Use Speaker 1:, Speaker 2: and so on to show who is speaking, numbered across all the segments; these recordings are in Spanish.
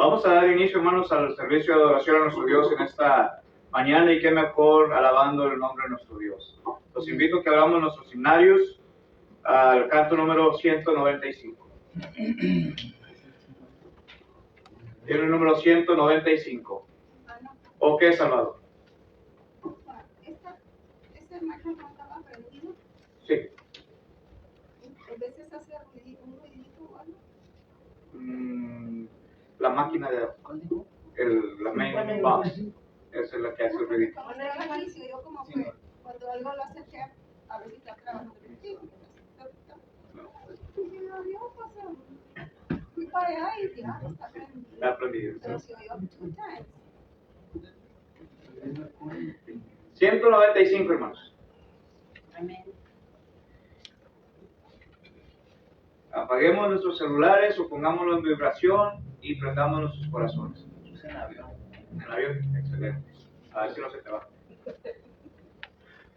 Speaker 1: Vamos a dar inicio, hermanos, al servicio de adoración a nuestro Dios en esta mañana, y qué mejor alabando el nombre de nuestro Dios. Los invito a que abramos nuestros himnarios al canto número 195. Tiene el número 195. ¿O qué, Salvador?
Speaker 2: ¿Esta imagen no estaba aprendido?
Speaker 1: Sí.
Speaker 2: ¿A veces hace un ruidito o algo?
Speaker 1: La máquina de... la main box. Esa es la que hace el ruidito.
Speaker 2: Yo como que cuando algo lo hace que a veces está trabajando contigo. Fui para allá y ya está aprendido.
Speaker 1: Está aprendido.
Speaker 2: Pero si oyó 2 times.
Speaker 1: 195, hermanos.
Speaker 2: Amén.
Speaker 1: Apaguemos nuestros celulares o pongámoslo en vibración y prendamos nuestros corazones. En el avión. En el avión, excelente. A ver si no se te va.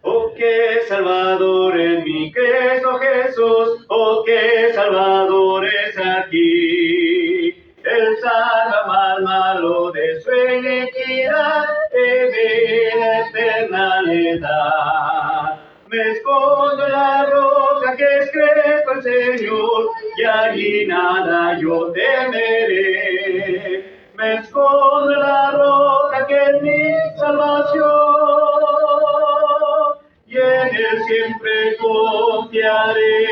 Speaker 1: Oh, qué Salvador es mi Cristo Jesús, oh, qué Salvador es aquí. Él salva más malo de su iniquidad, y vida eterna le da. Me escondo en la roca que es Cristo el Señor, y allí nada yo temeré. Me escondo en la roca que es mi salvación, y en Él siempre confiaré,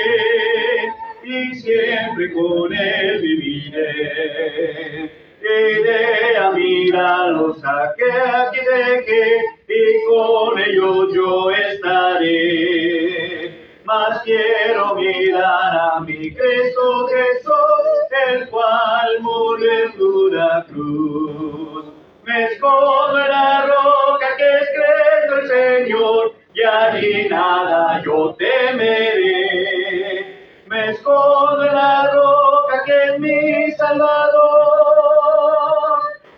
Speaker 1: y siempre con Él viviré. Iré a mirarlos a que aquí dejé, y con ellos yo estaré. Mas quiero mirar a mi Cristo Jesús, el cual murió en dura cruz. Me escondo en la roca que es Cristo el Señor, y allí nada yo temeré. Me escondo en la roca que es mi Salvador,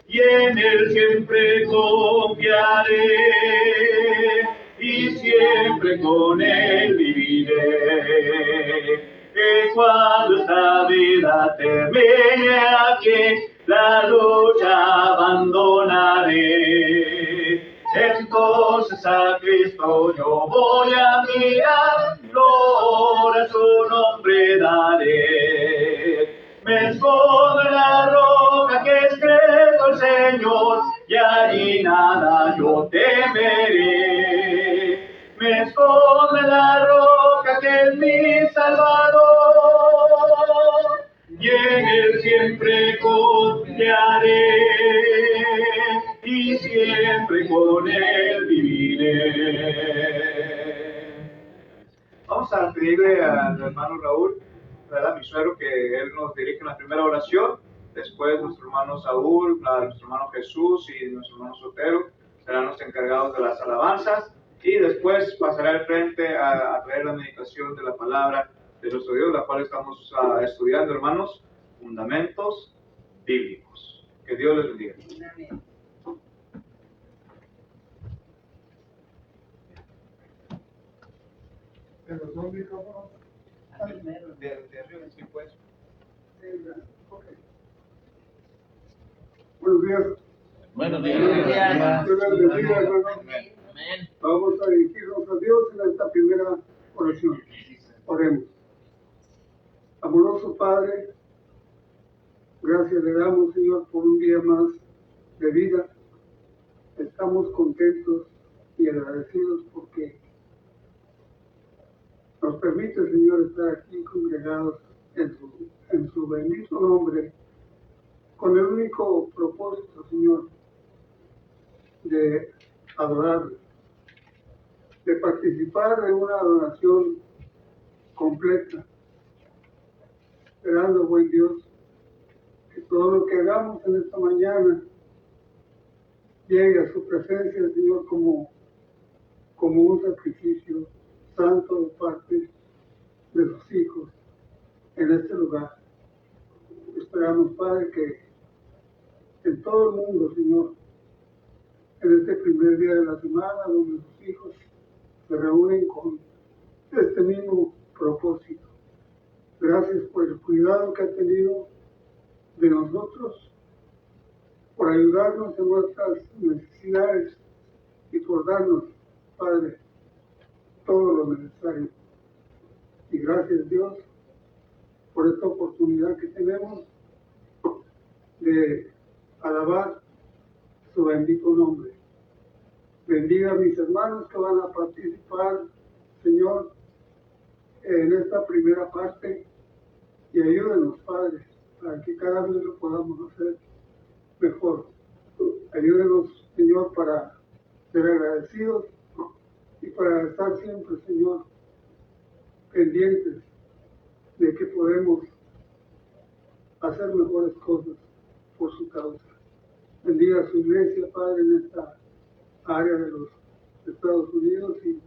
Speaker 1: y en Él siempre confiaré, y siempre con Él viviré. Que cuando esta vida termine aquí, la lucha abandonaré. Entonces a Cristo yo voy a mirar, gloria a su nombre daré. Me escondo en la roca que es Cristo el Señor, y allí nada yo temeré. Me escondo en la roca que es mi Salvador, y en Él siempre confiaré, y siempre con Él viviré. Vamos a pedirle al hermano Raúl, ¿verdad? Mi suegro, que él nos dirige en la primera oración. Después nuestro hermano Saúl, nuestro hermano Jesús y nuestro hermano Sotero serán los encargados de las alabanzas. Y después pasará al frente a traer la meditación de la palabra de nuestro Dios, la cual estamos estudiando, hermanos, fundamentos bíblicos. Que Dios les bendiga.
Speaker 2: Amén.
Speaker 3: ¿De los dos micrófonos?
Speaker 1: De arriba, sí, pues.
Speaker 3: Ok. Buenos días.
Speaker 4: Buenos días.
Speaker 3: Dios les bendiga, hermano.
Speaker 4: Amén.
Speaker 3: Vamos a dirigirnos a Dios en esta primera oración. Oremos. Amoroso Padre, gracias le damos, Señor, por un día más de vida. Estamos contentos y agradecidos porque nos permite, Señor, estar aquí congregados en su bendito nombre, con el único propósito, Señor, de adorarle, de participar en una adoración completa, esperando, buen Dios, que todo lo que hagamos en esta mañana llegue a su presencia, Señor, como un sacrificio santo de parte de sus hijos en este lugar. Esperamos, Padre, que en todo el mundo, Señor, en este primer día de la semana, donde sus hijos se reúnen con este mismo propósito. Gracias por el cuidado que ha tenido de nosotros por ayudarnos en nuestras necesidades y por darnos, Padre, todo lo necesario. Y gracias, Dios, por esta oportunidad que tenemos de alabar su bendito nombre. Bendiga a mis hermanos que van a participar, Señor, en esta primera parte, y ayúdenos, Padre, para que cada vez lo podamos hacer mejor. Ayúdenos, Señor, para ser agradecidos y para estar siempre, Señor, pendientes de que podemos hacer mejores cosas por su causa. Bendiga a su iglesia, Padre, en esta área de los Estados Unidos y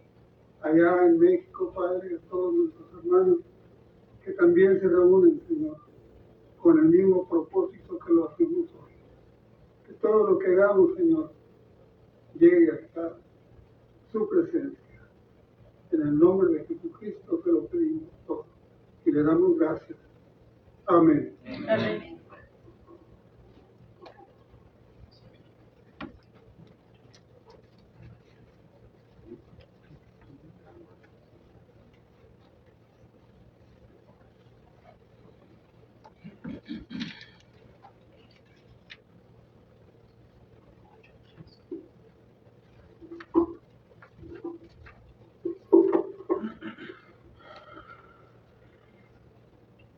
Speaker 3: allá en México, Padre, a todos nuestros hermanos que también se reúnen, Señor, con el mismo propósito que lo hacemos hoy. Que todo lo que hagamos, Señor, llegue hasta su presencia. En el nombre de Jesucristo te lo pedimos todo y le damos gracias. Amén.
Speaker 2: Amén.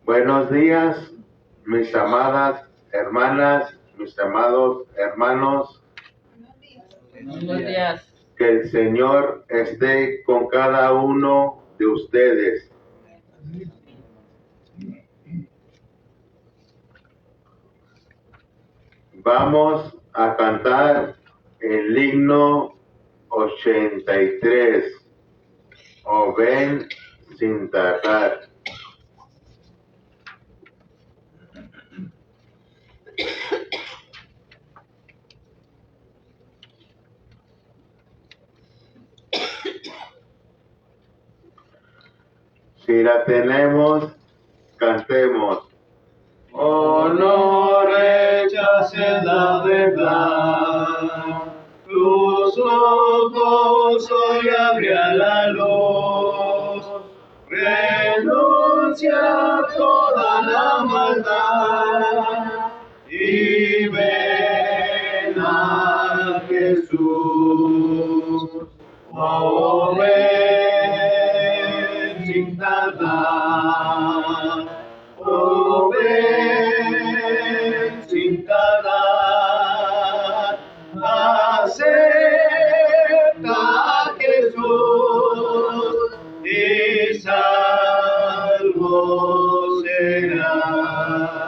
Speaker 5: Buenos días, mis amadas hermanas, mis amados hermanos.
Speaker 2: Buenos días.
Speaker 4: Buenos días.
Speaker 5: Que el Señor esté con cada uno de ustedes. Vamos a cantar el himno 83. O ven sin tardar. Si la tenemos, cantemos.
Speaker 1: Oh, no rechaces la verdad, tus ojos hoy abrirán la luz, renuncia a toda la maldad y ven a Jesús. Oh, ven sin tardar. Oh, ven sin tardar, acepta a Jesús y salvo serás.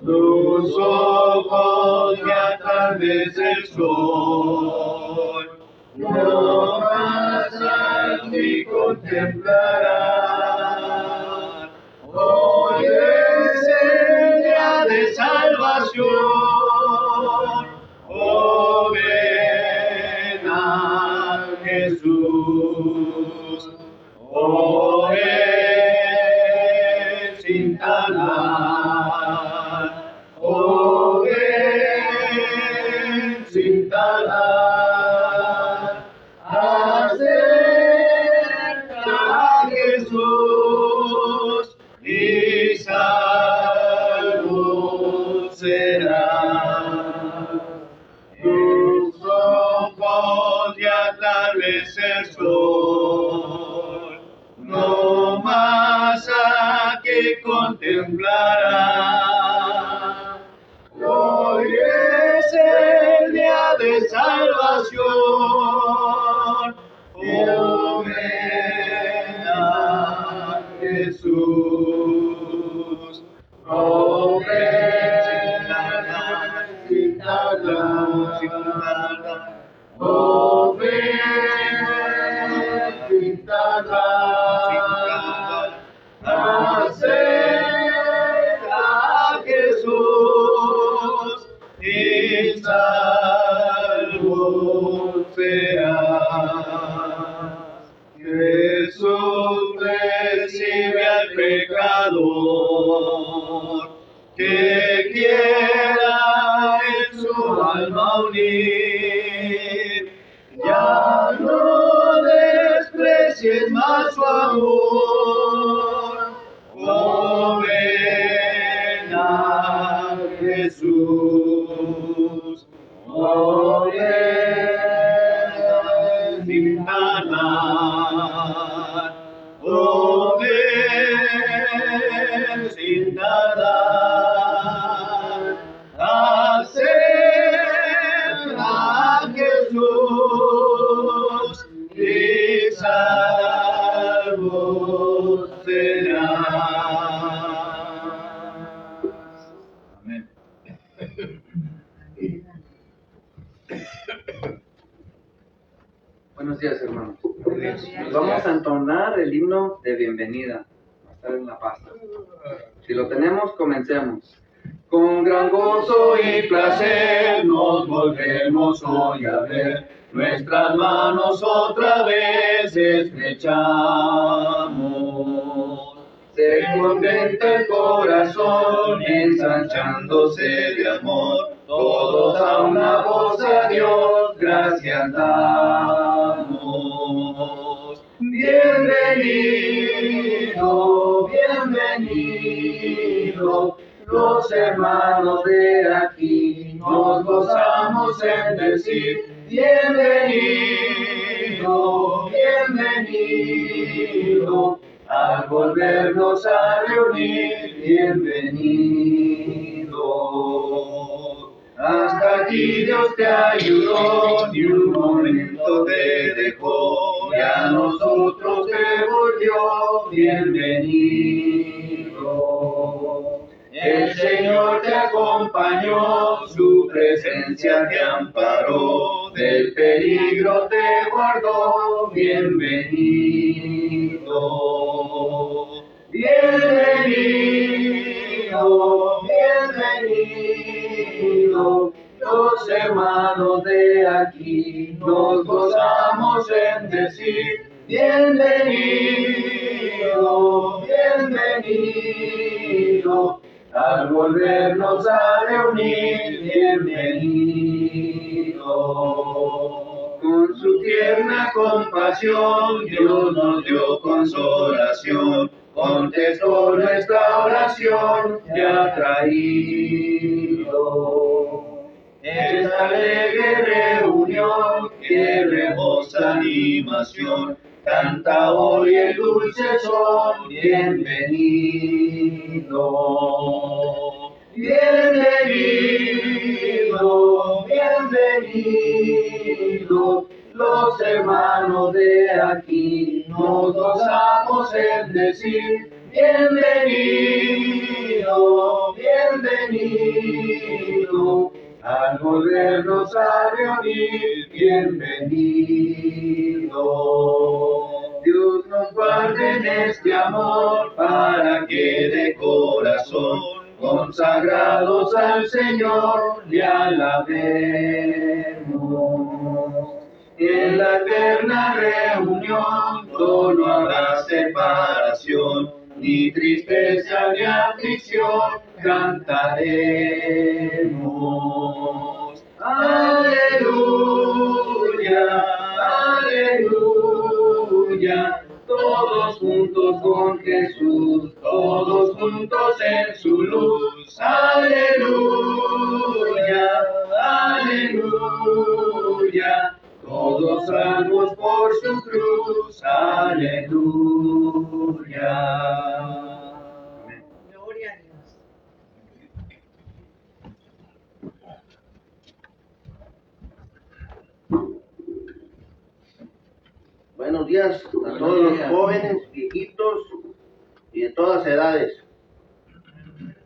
Speaker 1: Tus ojos ya tal vez el sol, no más aquí contemplarás. Hoy es el día de salvación, oh, ven a Jesús, oh, ven sin tardar, oh, ven sin tardar, acerca a Jesús y salvo será. Tus ojos ya tal vez el sol, no más aquí contemplará. Hoy es el día de salvación, oh, ven a Jesús, oh, ven sin tardar, oh, ven sin tardar, acerca a Jesús y salvo serás. Jesús recibe al pecador que quiera en unir. Ya no desprecies más su amor. Oh, ven a Jesús. Oh, ven sin tardar. Oh, ven sin tardar. Acepta a Jesús y salvo serás. Amén.
Speaker 6: Buenos días, hermanos.
Speaker 2: Buenos días.
Speaker 6: Vamos a entonar el himno de bienvenida. Va a estar en la pasta. Si lo tenemos, comencemos. Con gran gozo y placer nos volvemos hoy a ver. Nuestras manos otra vez estrechamos. Se contenta el corazón ensanchándose de amor. Todos a una voz a Dios gracias damos. Bienvenido, bienvenido, los hermanos de aquí nos gozamos en decir bienvenido, bienvenido, al volvernos a reunir, bienvenido. Hasta aquí Dios te ayudó, ni un momento te dejó, y a nosotros te volvió, bienvenido. El Señor te acompañó, su presencia te amparó, del peligro te guardó, bienvenido. Bienvenido, bienvenido, los hermanos de aquí nos gozamos en decir bienvenido, bienvenido, al volvernos a reunir, bienvenido. Con su tierna compasión Dios nos dio consolación, contestó nuestra oración y ha traído esta alegre reunión que rebosa animación. Canta hoy el dulce son, bienvenido. Bienvenido, bienvenido, los hermanos de aquí nos gozamos en decir bienvenido, bienvenido, al volvernos a reunir, bienvenido. Dios nos guarde en este amor para que de corazón consagrados al Señor le alabemos. En la eterna reunión no habrá separación, ni tristeza ni aflicción, cantaremos. Aleluya, aleluya, todos juntos con Jesús, todos juntos en su luz. Aleluya, aleluya, todos salvos por su cruz. Aleluya. Amén.
Speaker 2: Gloria a Dios.
Speaker 7: Buenos días a todos los jóvenes, viejitos y de todas edades.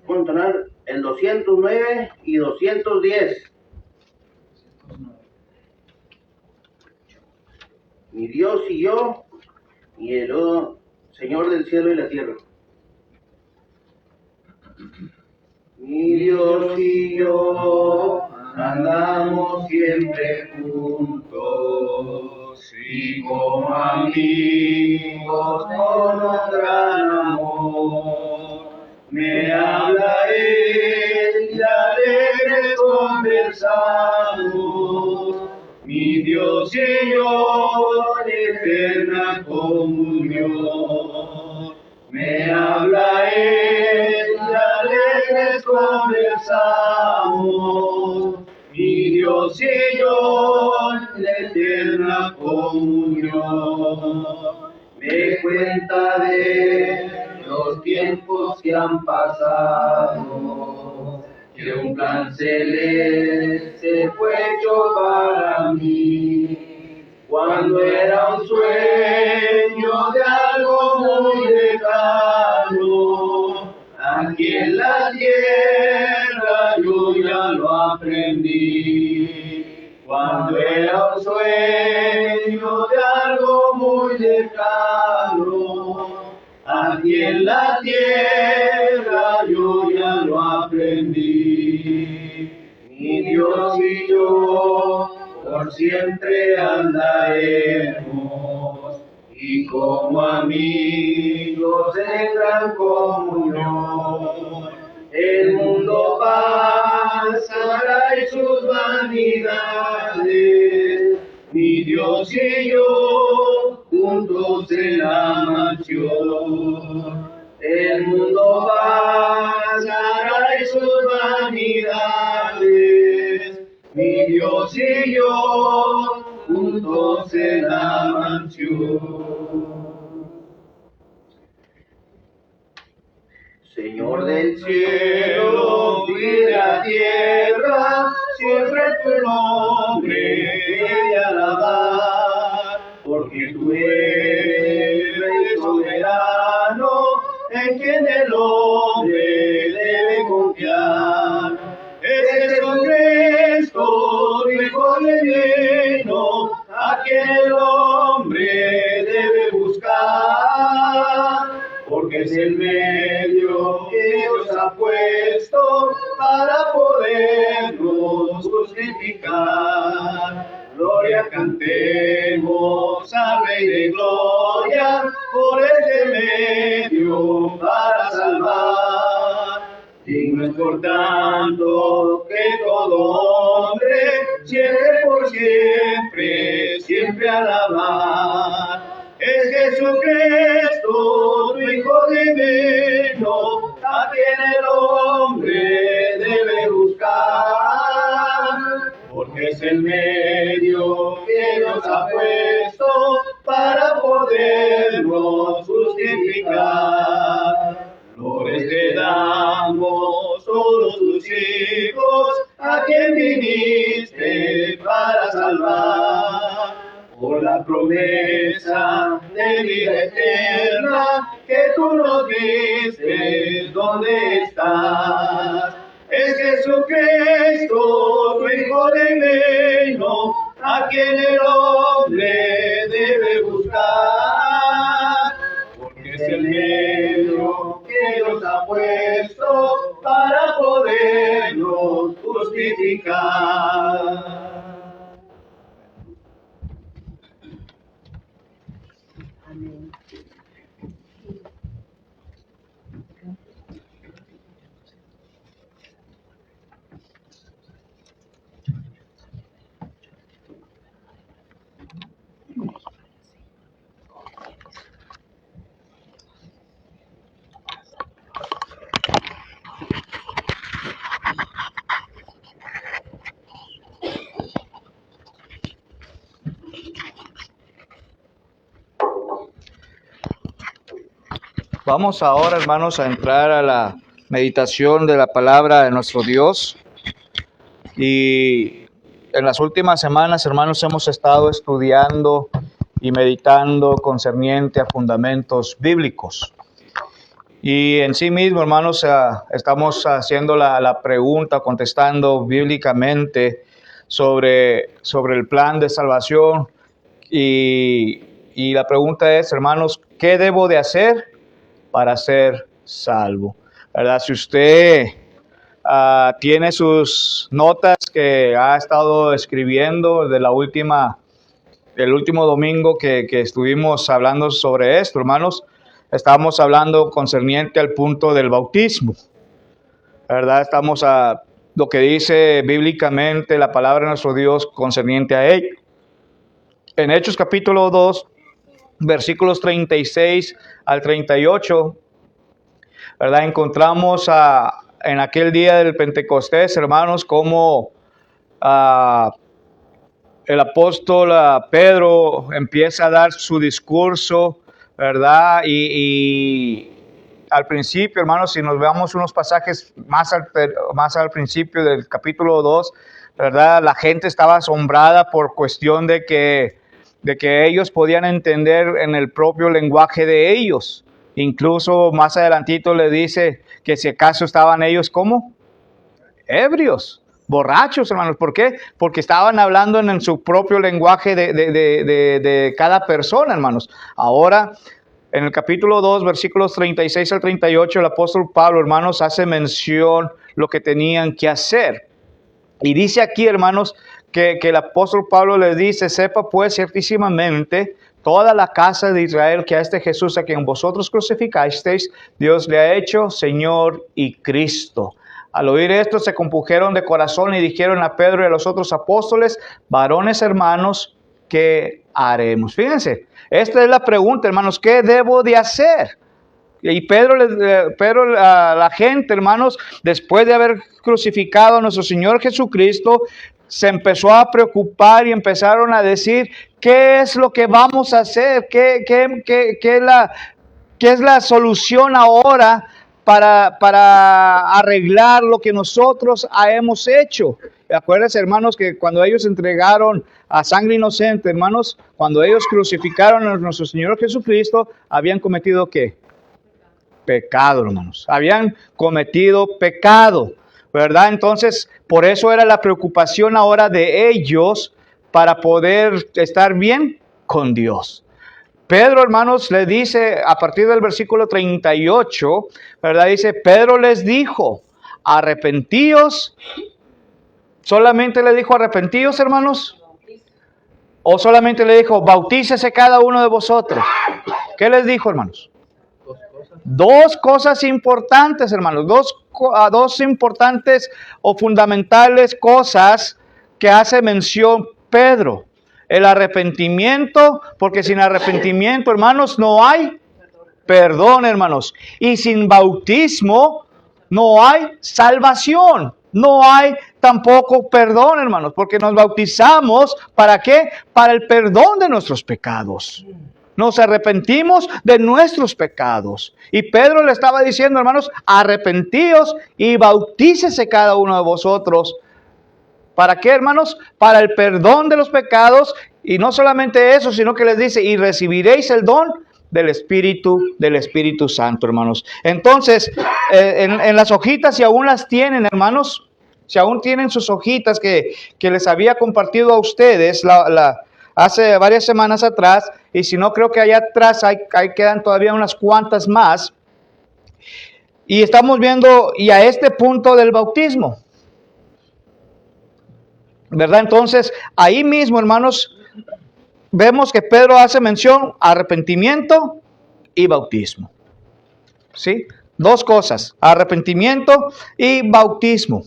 Speaker 7: Vamos a entonar el 209 y 210. Mi Dios y yo y el Señor del cielo y la tierra. Mi Dios y yo andamos siempre juntos y como amigos con un gran amor. Me habla él y alegre conversamos
Speaker 1: mi Dios y yo en eterna comunión. Me habla Él y alegres conversamos, mi Dios y yo en eterna comunión. Me cuenta de los tiempos que han pasado, que un plan celeste fue hecho para mí, cuando era un sueño de algo muy lejano. Aquí en la tierra yo ya lo aprendí, cuando era un sueño de algo muy lejano. Aquí en la tierra yo ya lo aprendí. Mi Dios y yo por siempre andaremos, y como amigos en gran comunión. El mundo pasará y sus vanidades, mi Dios y yo juntos en la mansión. El mundo pasará y sus vanidades, mi Dios y yo juntos en la mansión. Señor del cielo y de la tierra, siempre tu nombre he de alabar, porque tú eres soberano, en quien el hombre debe confiar. Es Jesucristo, tu Hijo divino, a quien el hombre debe buscar, porque es el medio que Dios ha puesto para podernos justificar. Gloria cantemos al Rey de Gloria, por este medio para salvar. Digno es por tanto que todo hombre siempre por siempre, siempre alabar. Es Jesucristo, tu Hijo divino, a quien el hombre debe buscar, porque es el medio que Dios ha puesto para podernos justificar. Flores te damos todos tus hijos, a quien viniste para salvar, por la promesa de vida eterna que tú nos diste. ¿Dónde estás? Es Jesucristo, tu Hijo divino, a quien el hombre debe buscar, porque es el medio que Dios ha puesto para podernos justificar.
Speaker 8: Vamos ahora, hermanos, a entrar a la meditación de la palabra de nuestro Dios. Y en las últimas semanas, hermanos, hemos estado estudiando y meditando concerniente a fundamentos bíblicos. Y en sí mismo, hermanos, estamos haciendo la pregunta, contestando bíblicamente sobre el plan de salvación. Y la pregunta es, hermanos, ¿qué debo de hacer para ser salvo? ¿Verdad? Si usted tiene sus notas que ha estado escribiendo del último domingo que estuvimos hablando sobre esto, hermanos, estábamos hablando concerniente al punto del bautismo, ¿verdad? Estamos lo que dice bíblicamente la palabra de nuestro Dios concerniente a ello. En Hechos capítulo 2, versículos 36 al 38, ¿verdad? Encontramos en aquel día del Pentecostés, hermanos, como el apóstol Pedro empieza a dar su discurso, ¿verdad? Y al principio, hermanos, si nos veamos unos pasajes más al principio del capítulo 2, ¿verdad? La gente estaba asombrada por cuestión de que ellos podían entender en el propio lenguaje de ellos. Incluso más adelantito le dice que si acaso estaban ellos como ebrios, borrachos, hermanos. ¿Por qué? Porque estaban hablando en su propio lenguaje de cada persona, hermanos. Ahora, en el capítulo 2, versículos 36 al 38, el apóstol Pablo, hermanos, hace mención lo que tenían que hacer. Y dice aquí, hermanos, que el apóstol Pablo les dice: sepa pues ciertísimamente toda la casa de Israel que a este Jesús a quien vosotros crucificasteis, Dios le ha hecho Señor y Cristo. Al oír esto se compungeron de corazón y dijeron a Pedro y a los otros apóstoles: varones hermanos, ¿qué haremos? Fíjense, esta es la pregunta, hermanos: ¿qué debo de hacer? Y Pedro, la gente, hermanos, después de haber crucificado a nuestro Señor Jesucristo, se empezó a preocupar y empezaron a decir: ¿qué es lo que vamos a hacer? ¿Qué es la solución ahora para arreglar lo que nosotros hemos hecho? Acuérdense, hermanos, que cuando ellos entregaron a sangre inocente, hermanos, cuando ellos crucificaron a nuestro Señor Jesucristo, habían cometido ¿qué? Pecado, hermanos. Habían cometido pecado, ¿verdad? Entonces, por eso era la preocupación ahora de ellos para poder estar bien con Dios. Pedro, hermanos, le dice a partir del versículo 38, ¿verdad? Dice: Pedro les dijo: arrepentíos. ¿Solamente le dijo arrepentíos, hermanos? ¿O solamente le dijo: bautícese cada uno de vosotros? ¿Qué les dijo, hermanos? Dos cosas importantes, hermanos, dos importantes o fundamentales cosas que hace mención Pedro. El arrepentimiento, porque sin arrepentimiento, hermanos, no hay perdón, hermanos. Y sin bautismo no hay salvación. No hay tampoco perdón, hermanos, porque nos bautizamos, ¿para qué? Para el perdón de nuestros pecados. Nos arrepentimos de nuestros pecados. Y Pedro le estaba diciendo, hermanos: arrepentíos y bautícese cada uno de vosotros. ¿Para qué, hermanos? Para el perdón de los pecados. Y no solamente eso, sino que les dice: y recibiréis el don del Espíritu Santo, hermanos. Entonces, en las hojitas, si aún las tienen, hermanos, si aún tienen sus hojitas que les había compartido a ustedes hace varias semanas atrás, y si no, creo que allá atrás ahí quedan todavía unas cuantas más. Y estamos viendo y a este punto del bautismo, ¿verdad? Entonces, ahí mismo, hermanos, vemos que Pedro hace mención: arrepentimiento y bautismo. ¿Sí? Dos cosas: arrepentimiento y bautismo.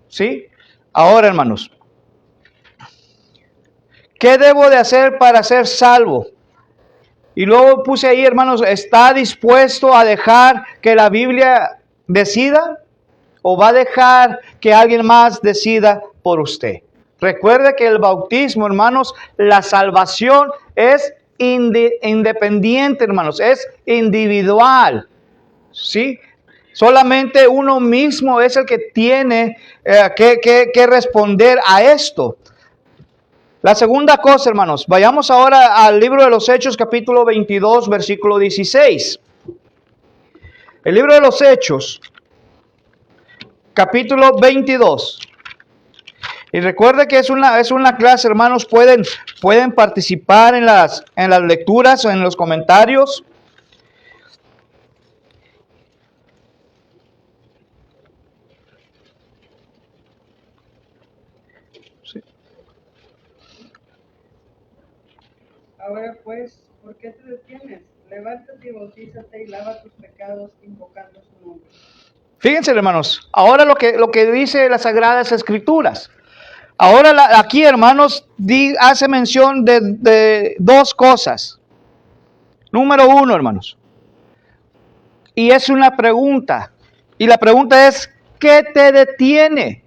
Speaker 8: ¿Sí? Ahora, hermanos, ¿qué debo de hacer para ser salvo? Y luego puse ahí, hermanos: ¿está dispuesto a dejar que la Biblia decida? ¿O va a dejar que alguien más decida por usted? Recuerde que el bautismo, hermanos, la salvación es independiente, hermanos, es individual. ¿Sí? Solamente uno mismo es el que tiene que responder a esto. La segunda cosa, hermanos, vayamos ahora al libro de los Hechos, capítulo 22, versículo 16. El libro de los Hechos, capítulo 22. Y recuerde que es una clase, hermanos, pueden participar en las lecturas o en los comentarios. Sí.
Speaker 2: Ahora pues, ¿por qué te detienes? Levántate y bautízate y lava tus pecados invocando su nombre.
Speaker 8: Fíjense, hermanos, ahora lo que dice las Sagradas Escrituras. Ahora aquí, hermanos, hace mención de dos cosas. Número uno, hermanos. Y es una pregunta. Y la pregunta es, ¿qué te detiene?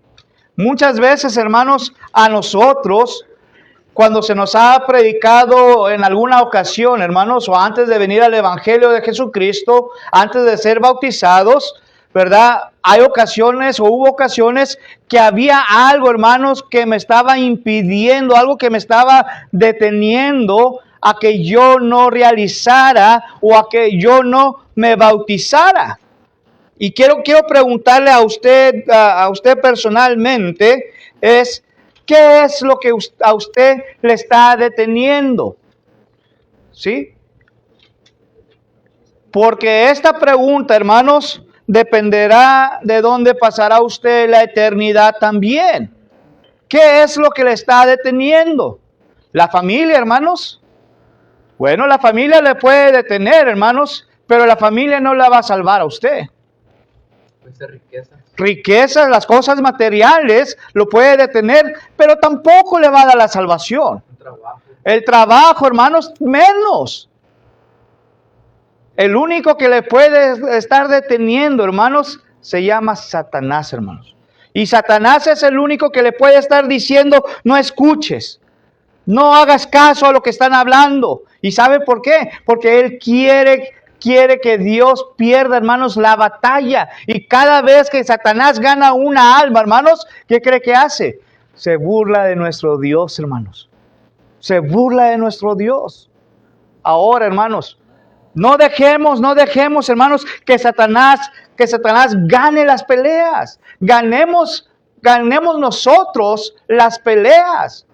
Speaker 8: Muchas veces, hermanos, a nosotros, cuando se nos ha predicado en alguna ocasión, hermanos, o antes de venir al Evangelio de Jesucristo, antes de ser bautizados, ¿verdad? Hay ocasiones o hubo ocasiones que había algo, hermanos, que me estaba impidiendo, algo que me estaba deteniendo a que yo no realizara o a que yo no me bautizara. Y quiero preguntarle a usted personalmente, ¿qué es lo que a usted le está deteniendo? ¿Sí? Porque esta pregunta, hermanos, dependerá de dónde pasará usted la eternidad también. ¿Qué es lo que le está deteniendo? ¿La familia, hermanos? Bueno, la familia le puede detener, hermanos, pero la familia no la va a salvar a usted. Riquezas, las cosas materiales lo puede detener, pero tampoco le va a dar la salvación. El trabajo, hermanos, menos. El único que le puede estar deteniendo, hermanos, se llama Satanás, hermanos. Y Satanás es el único que le puede estar diciendo, no escuches, no hagas caso a lo que están hablando. ¿Y sabe por qué? Porque él quiere que Dios pierda, hermanos, la batalla. Y cada vez que Satanás gana una alma, hermanos, ¿qué cree que hace? Se burla de nuestro Dios, hermanos. Se burla de nuestro Dios. Ahora, hermanos, no dejemos, hermanos, que Satanás gane las peleas. Ganemos nosotros las peleas.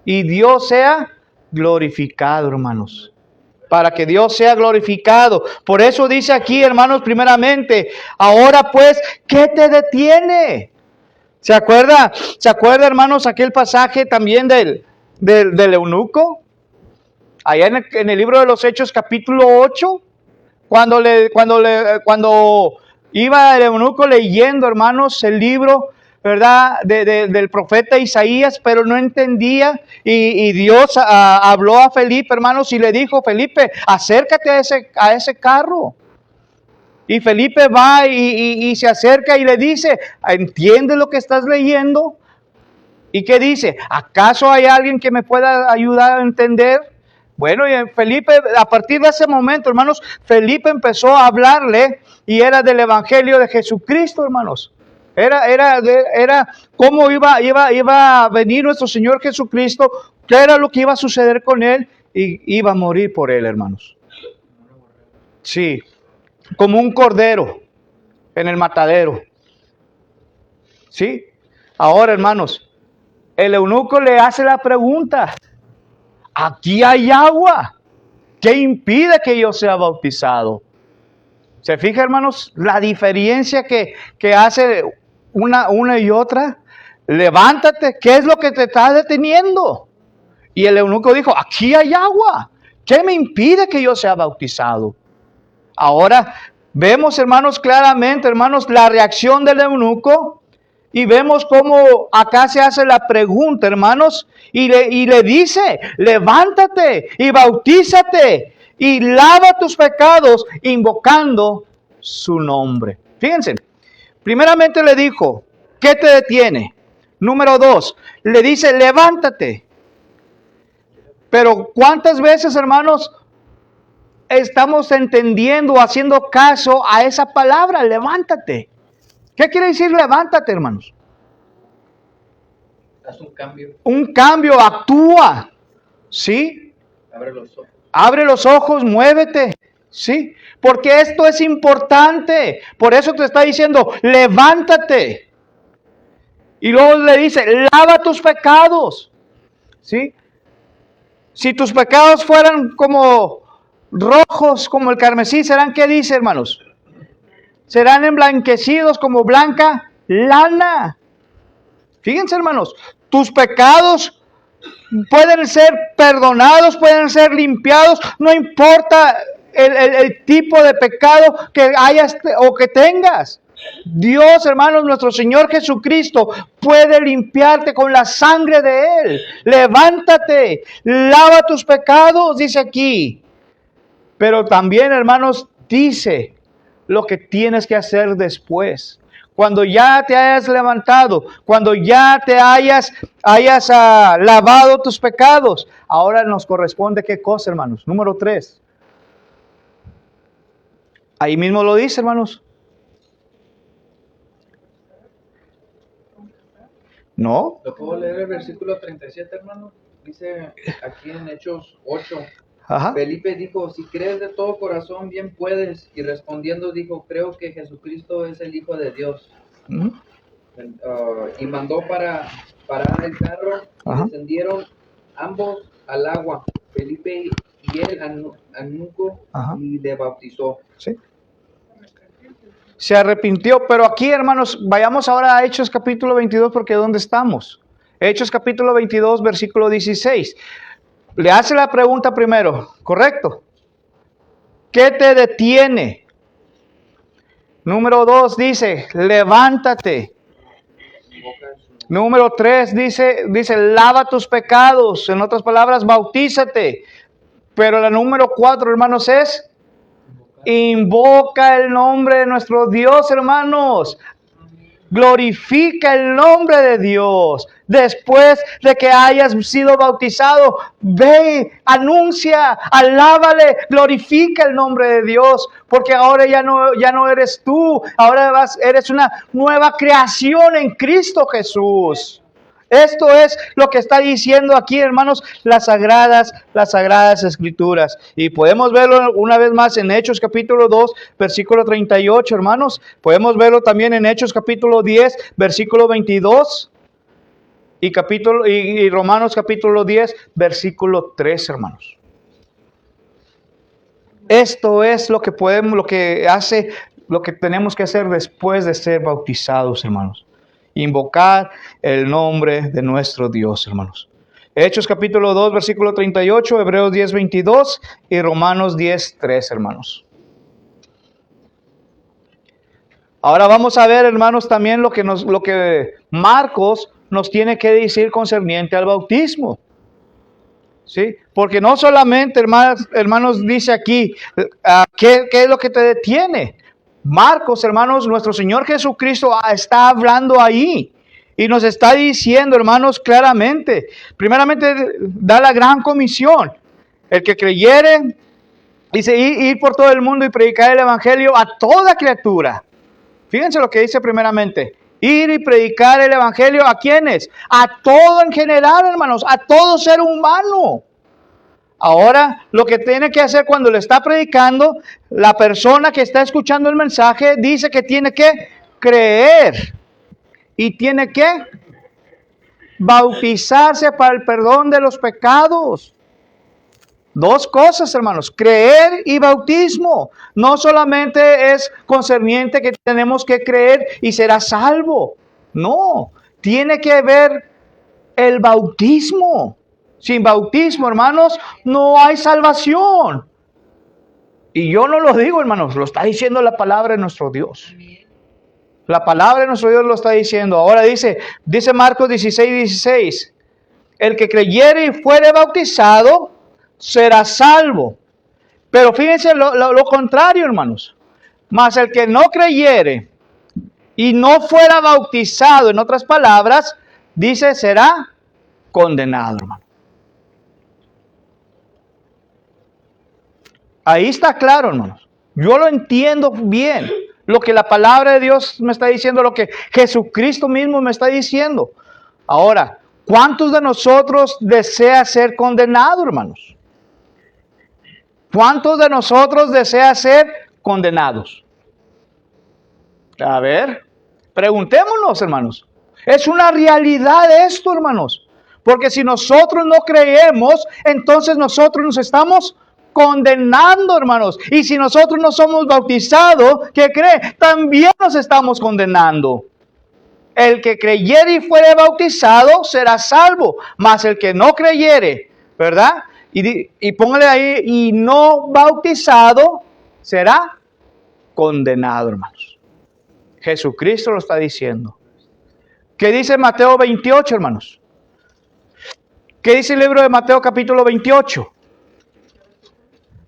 Speaker 8: Y Dios sea glorificado, hermanos. Para que Dios sea glorificado. Por eso dice aquí, hermanos, primeramente, ahora pues, ¿qué te detiene? ¿Se acuerda, hermanos, aquel pasaje también del eunuco? Allá en el libro de los Hechos, capítulo 8, cuando iba el eunuco leyendo, hermanos, el libro, ¿verdad? Del profeta Isaías, pero no entendía, y Dios habló a Felipe, hermanos, y le dijo, Felipe, acércate a ese carro. Y Felipe va y se acerca y le dice, ¿entiendes lo que estás leyendo? ¿Y qué dice? ¿Acaso hay alguien que me pueda ayudar a entender? Bueno, y Felipe, a partir de ese momento, hermanos, Felipe empezó a hablarle, y era del Evangelio de Jesucristo, hermanos. Era cómo iba a venir nuestro Señor Jesucristo, qué era lo que iba a suceder con él, y iba a morir por él, hermanos. Sí, como un cordero en el matadero. Sí, ahora, hermanos, el eunuco le hace la pregunta, aquí hay agua, ¿qué impide que yo sea bautizado? ¿Se fija, hermanos, la diferencia que hace una y otra? Levántate, ¿qué es lo que te está deteniendo? Y el eunuco dijo, aquí hay agua, ¿qué me impide que yo sea bautizado? Ahora vemos, hermanos, claramente, hermanos, la reacción del eunuco, y vemos cómo acá se hace la pregunta, hermanos, y le dice, levántate y bautízate y lava tus pecados invocando su nombre. Fíjense, primeramente le dijo, ¿qué te detiene? Número 2, le dice, levántate. Pero ¿cuántas veces, hermanos, estamos entendiendo, haciendo caso a esa palabra, levántate? ¿Qué quiere decir levántate, hermanos?
Speaker 6: Haz un cambio.
Speaker 8: Un cambio, actúa. ¿Sí?
Speaker 6: Abre los ojos.
Speaker 8: Abre los ojos, muévete. ¿Sí? Porque esto es importante. Por eso te está diciendo, levántate. Y luego le dice, lava tus pecados. ¿Sí? Si tus pecados fueran como rojos, como el carmesí, ¿serán qué dice, hermanos? Serán emblanquecidos como blanca lana. Fíjense, hermanos, tus pecados pueden ser perdonados, pueden ser limpiados, no importa el tipo de pecado que hayas o que tengas. Dios, hermanos, nuestro Señor Jesucristo puede limpiarte con la sangre de Él. Levántate, lava tus pecados, dice aquí. Pero también, hermanos, dice lo que tienes que hacer después. Cuando ya te hayas levantado, cuando ya te hayas lavado tus pecados. Ahora nos corresponde, ¿qué cosa, hermanos? Número 3. Ahí mismo lo dice, hermanos. ¿No?
Speaker 6: ¿Lo puedo leer el versículo 37, hermano? Dice aquí en Hechos 8.
Speaker 8: Ajá.
Speaker 6: Felipe dijo, si crees de todo corazón, bien puedes. Y respondiendo dijo, creo que Jesucristo es el Hijo de Dios.
Speaker 8: Ujú.
Speaker 6: Y mandó para parar el carro. Y
Speaker 8: Ajá.
Speaker 6: descendieron ambos al agua, Felipe y él anuco,
Speaker 8: Ajá.
Speaker 6: y le bautizó.
Speaker 8: Sí. Se arrepintió, pero aquí, hermanos, vayamos ahora a Hechos capítulo 22, porque ¿dónde estamos? Hechos capítulo 22, versículo 16. Le hace la pregunta primero, ¿correcto? ¿Qué te detiene? Número 2 dice, levántate. Número 3 dice, lava tus pecados. En otras palabras, bautízate. Pero la número 4, hermanos, es invoca el nombre de nuestro Dios, hermanos. Glorifica el nombre de Dios. Después de que hayas sido bautizado, ve, anuncia, alábale, glorifica el nombre de Dios. Porque ahora ya no eres tú, ahora eres una nueva creación en Cristo Jesús. Esto es lo que está diciendo aquí, hermanos, las sagradas escrituras. Y podemos verlo una vez más en Hechos capítulo 2, versículo 38, hermanos. Podemos verlo también en Hechos capítulo 10, versículo 22. Y Romanos capítulo 10, versículo 3, hermanos. Esto es lo que tenemos que hacer después de ser bautizados, hermanos. Invocar el nombre de nuestro Dios, hermanos. Hechos capítulo 2, versículo 38, Hebreos 10, 22 y Romanos 10, 3, hermanos. Ahora vamos a ver, hermanos, también lo que Marcos nos tiene que decir concerniente al bautismo. ¿Sí? Porque no solamente, hermanos, dice aquí, ¿qué es lo que te detiene? Marcos, hermanos, nuestro Señor Jesucristo está hablando ahí y nos está diciendo, hermanos, claramente. Primeramente, da la gran comisión. El que creyere, dice, ir por todo el mundo y predicar el evangelio a toda criatura. Fíjense lo que dice primeramente. Ir y predicar el evangelio, ¿a quiénes? A todo en general, hermanos, a todo ser humano. Ahora, lo que tiene que hacer cuando le está predicando, la persona que está escuchando el mensaje dice que tiene que creer y tiene que bautizarse para el perdón de los pecados. Dos cosas, hermanos, creer y bautismo. No solamente es concerniente que tenemos que creer y será salvo. No, tiene que haber el bautismo. Sin bautismo, hermanos, no hay salvación. Y yo no lo digo, hermanos, lo está diciendo la palabra de nuestro Dios. La palabra de nuestro Dios lo está diciendo. Ahora dice Marcos 16, 16. El que creyere y fuere bautizado será salvo. Pero fíjense lo contrario, hermanos. Mas el que no creyere y no fuera bautizado, en otras palabras, dice, será condenado, hermano. Ahí está claro, hermanos. Yo lo entiendo bien. Lo que la palabra de Dios me está diciendo, lo que Jesucristo mismo me está diciendo. Ahora, ¿cuántos de nosotros desea ser condenado, hermanos? ¿Cuántos de nosotros desea ser condenados? A ver, preguntémonos, hermanos. Es una realidad esto, hermanos. Porque si nosotros no creemos, entonces nosotros nos estamos condenando, hermanos. Y si nosotros no somos bautizados, ¿qué cree? También nos estamos condenando. El que creyere y fuere bautizado será salvo, mas el que no creyere, ¿verdad? Y póngale ahí, y no bautizado será condenado, hermanos. Jesucristo lo está diciendo. ¿Qué dice Mateo 28, hermanos? ¿Qué dice el libro de Mateo capítulo 28?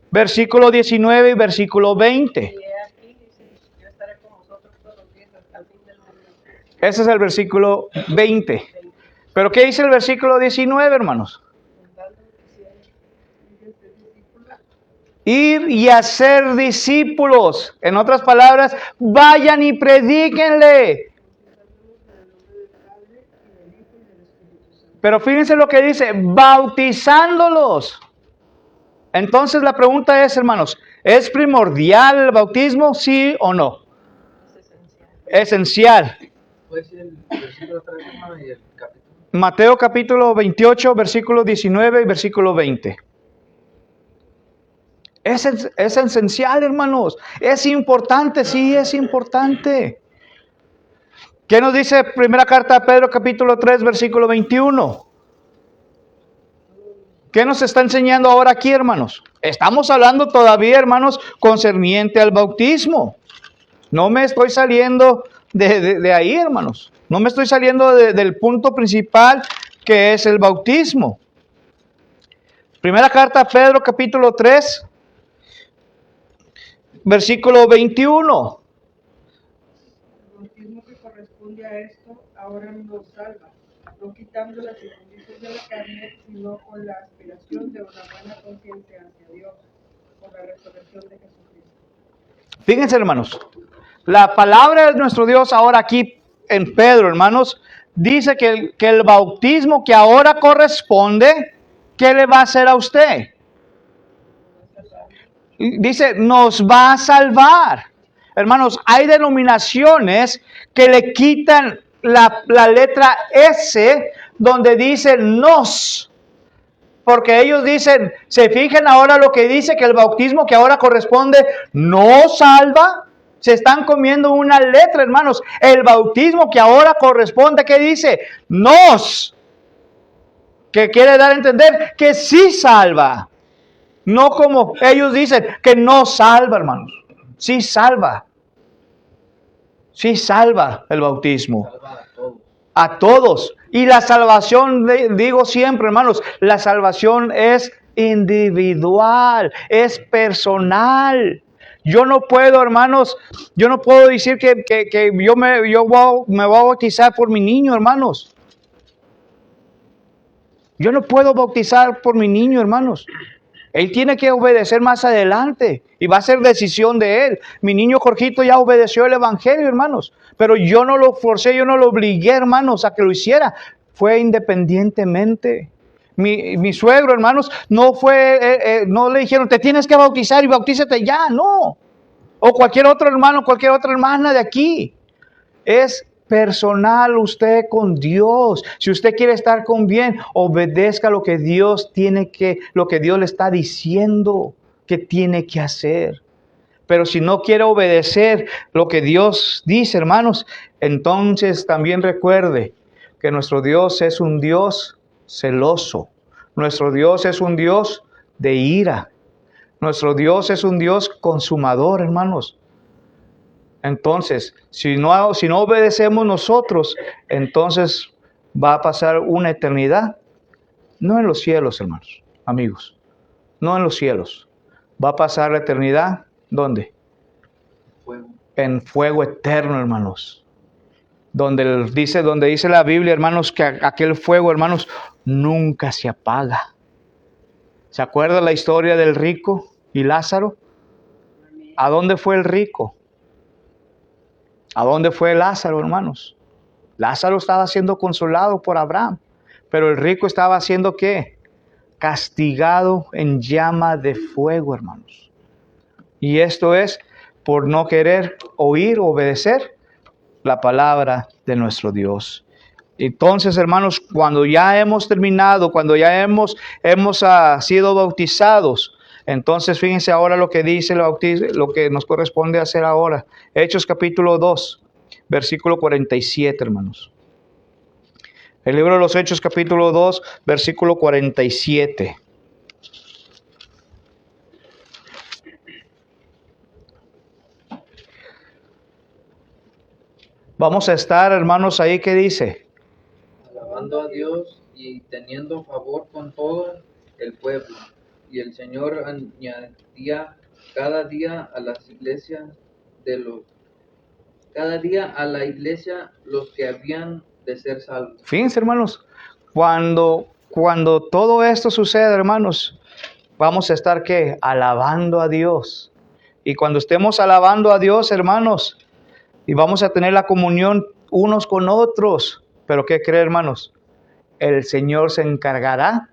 Speaker 8: Versículo 19 y versículo 20.
Speaker 2: Y he aquí, dice, yo estaré con vosotros todos los días hasta el fin del mundo.
Speaker 8: Ese es el versículo 20. ¿Pero qué dice el versículo 19, hermanos? Ir y hacer discípulos. En otras palabras, vayan y predíquenle. Pero fíjense lo que dice, bautizándolos. Entonces la pregunta es, hermanos, ¿es primordial el bautismo, sí o no? Esencial.
Speaker 6: ¿Puede ser el versículo 3, hermano, y el capítulo?
Speaker 8: Mateo capítulo 28, versículo 19 y versículo 20. Es esencial, hermanos. Es importante, sí, es importante. ¿Qué nos dice primera carta a Pedro capítulo 3, versículo 21? ¿Qué nos está enseñando ahora aquí, hermanos? Estamos hablando todavía, hermanos, concerniente al bautismo. No me estoy saliendo de ahí, hermanos. No me estoy saliendo del punto principal que es el bautismo. Primera carta a Pedro capítulo 3, versículo 21.
Speaker 2: El bautismo que corresponde a esto ahora nos salva, no quitando las injusticias de la carne, sino con la aspiración de una buena conciencia hacia Dios, por la resurrección de Jesucristo.
Speaker 8: Fíjense, hermanos, la palabra de nuestro Dios ahora aquí en Pedro, hermanos, dice que el bautismo que ahora corresponde, ¿qué le va a hacer a usted? Dice, nos va a salvar. Hermanos, hay denominaciones que le quitan la letra S donde dice nos. Porque ellos dicen, se fijan ahora lo que dice que el bautismo que ahora corresponde no salva. Se están comiendo una letra, hermanos. El bautismo que ahora corresponde, ¿qué dice? Nos. Que quiere dar a entender que sí salva. No como ellos dicen, que no salva, hermanos. Sí salva. Sí salva el bautismo. A todos. Y la salvación, digo siempre, hermanos, la salvación es individual, es personal. Yo no puedo, hermanos, yo no puedo decir que yo me voy a bautizar por mi niño, hermanos. Yo no puedo bautizar por mi niño, hermanos. Él tiene que obedecer más adelante y va a ser decisión de él. Mi niño Jorgito ya obedeció el evangelio, hermanos, pero yo no lo forcé, yo no lo obligué, hermanos, a que lo hiciera. Fue independientemente. Mi suegro, hermanos, no le dijeron, te tienes que bautizar y bautízate ya, no. O cualquier otro hermano, cualquier otra hermana de aquí. Es personal usted con Dios. Si usted quiere estar con bien, obedezca lo que Dios le está diciendo que tiene que hacer. Pero si no quiere obedecer lo que Dios dice, hermanos, entonces también recuerde que nuestro Dios es un Dios celoso. Nuestro Dios es un Dios de ira. Nuestro Dios es un Dios consumador, hermanos. Entonces, si no obedecemos nosotros, entonces va a pasar una eternidad. No en los cielos, hermanos, amigos. No en los cielos. Va a pasar la eternidad, ¿dónde?
Speaker 6: Fuego.
Speaker 8: En fuego eterno, hermanos. Donde dice la Biblia, hermanos, que aquel fuego, hermanos, nunca se apaga. ¿Se acuerda la historia del rico y Lázaro? ¿A dónde fue el rico? ¿A dónde fue Lázaro, hermanos? Lázaro estaba siendo consolado por Abraham, pero el rico estaba siendo ¿qué? Castigado en llama de fuego, hermanos. Y esto es por no querer oír, obedecer la palabra de nuestro Dios. Entonces, hermanos, cuando ya hemos terminado, cuando ya hemos sido bautizados, entonces fíjense ahora lo que dice el bautismo, lo que nos corresponde hacer ahora. Hechos capítulo 2, versículo 47, hermanos. El libro de los Hechos capítulo 2, versículo 47. Vamos a estar, hermanos, ahí que dice.
Speaker 6: Alabando a Dios y teniendo favor con todo el pueblo. Y el Señor añadía cada día a las iglesias cada día a la iglesia los que habían de ser salvos.
Speaker 8: Fíjense, hermanos, cuando todo esto sucede, hermanos, vamos a estar, ¿qué? Alabando a Dios. Y cuando estemos alabando a Dios, hermanos, y vamos a tener la comunión unos con otros. Pero ¿qué cree, hermanos? El Señor se encargará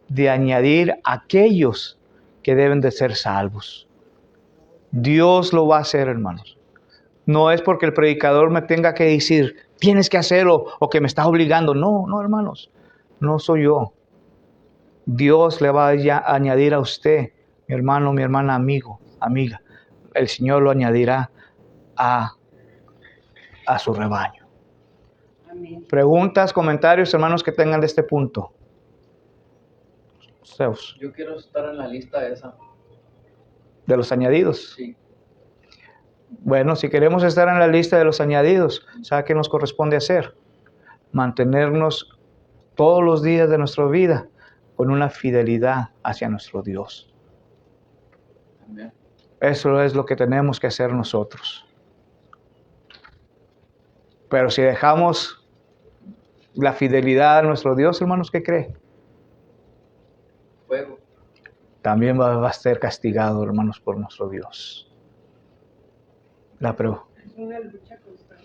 Speaker 8: de añadir a aquellos que deben de ser salvos. Dios lo va a hacer, hermanos. No es porque el predicador me tenga que decir, tienes que hacerlo, o que me está obligando. No, hermanos, no soy yo. Dios le va a añadir a usted, mi hermano, mi hermana, amigo, amiga. El Señor lo añadirá a su rebaño.
Speaker 2: Amén.
Speaker 8: Preguntas, comentarios, hermanos, que tengan de este punto. Zeus,
Speaker 6: Yo quiero estar en la lista esa.
Speaker 8: de los añadidos.
Speaker 6: Sí.
Speaker 8: Bueno, si queremos estar en la lista de los añadidos, ¿sabe qué nos corresponde hacer? Mantenernos todos los días de nuestra vida con una fidelidad hacia nuestro Dios.
Speaker 6: Amén.
Speaker 8: Eso es lo que tenemos que hacer nosotros. Pero si dejamos la fidelidad a nuestro Dios, hermanos, ¿qué cree?
Speaker 6: Fuego.
Speaker 8: También va a ser castigado, hermanos, por nuestro Dios.
Speaker 2: Es una lucha constante.